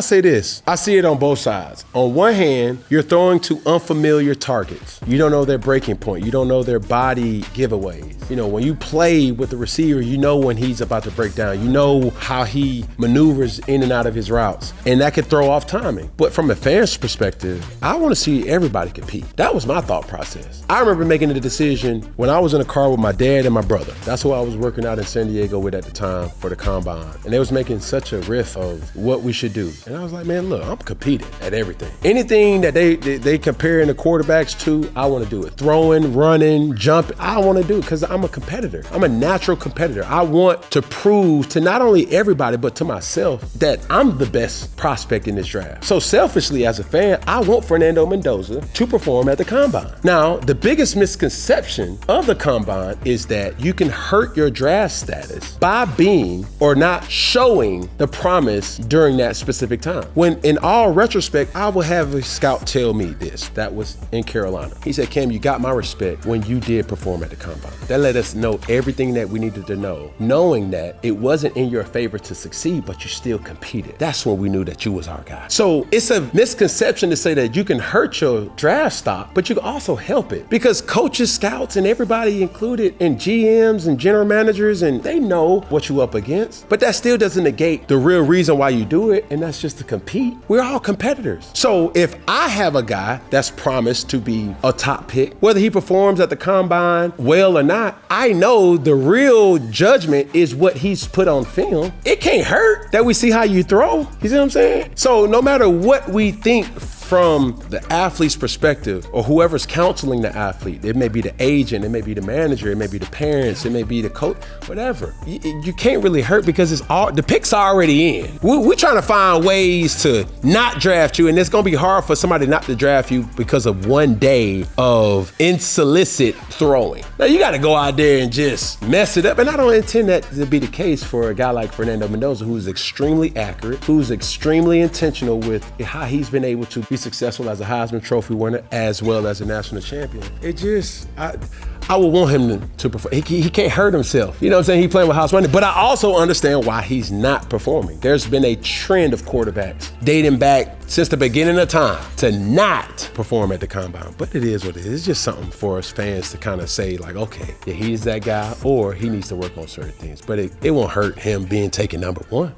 I'll say this. I see it on both sides. On one hand, you're throwing to unfamiliar targets. You don't know their breaking point. You don't know their body giveaways. You know, when you play with the receiver, you know when he's about to break down. You know how he maneuvers in and out of his routes. And that could throw off timing. But from a fan's perspective, I want to see everybody compete. That was my thought process. I remember making the decision when I was in a car with my dad and my brother. That's who I was working out in San Diego with at the time for the combine. And they was making such a riff of what we should do. And I was like, man, look, I'm competing at everything. Anything that they comparing the quarterbacks to, I want to do it. Throwing, running, jumping, I want to do it because I'm a competitor. I'm a natural competitor. I want to prove to not only everybody, but to myself that I'm the best prospect in this draft. So selfishly as a fan, I want Fernando Mendoza to perform at the combine. Now, the biggest misconception of the combine is that you can hurt your draft status by being or not showing the promise during that specific time. When in all retrospect, I will have a scout tell me this. That was in Carolina. He said, Cam, you got my respect when you did perform at the combine. That let us know everything that we needed to know, knowing that it wasn't in your favor to succeed, but you still competed. That's when we knew that you was our guy. So it's a misconception to say that you can hurt your draft stock, but you can also help it because coaches, scouts, and everybody included, and GMs and general managers, and they know what you up against, but that still doesn't negate the real reason why you do it, and that's just to compete. We're all competitors. So if I have a guy that's promised to be a top pick, whether he performs at the combine well or not, I know the real judgment is what he's put on film. It can't hurt that we see how you throw. You see what I'm saying? So no matter what we think from the athlete's perspective or whoever's counseling the athlete, it may be the agent, it may be the manager, it may be the parents, it may be the coach, whatever. You can't really hurt because it's all, the pick's already in. We're trying to find ways to not draft you, and it's gonna be hard for somebody not to draft you because of one day of insolicit throwing. Now you gotta go out there and just mess it up, and I don't intend that to be the case for a guy like Fernando Mendoza, who's extremely accurate, who's extremely intentional with how he's been able to be successful as a Heisman Trophy winner as well as a national champion. It just, I would want him to perform. He can't hurt himself. You know what I'm saying? He's playing with house money. But I also understand why he's not performing. There's been a trend of quarterbacks dating back since the beginning of time to not perform at the combine. But it is what it is. It's just something for us fans to kind of say like, okay, yeah, he's that guy, or he needs to work on certain things. But it won't hurt him being taken number one.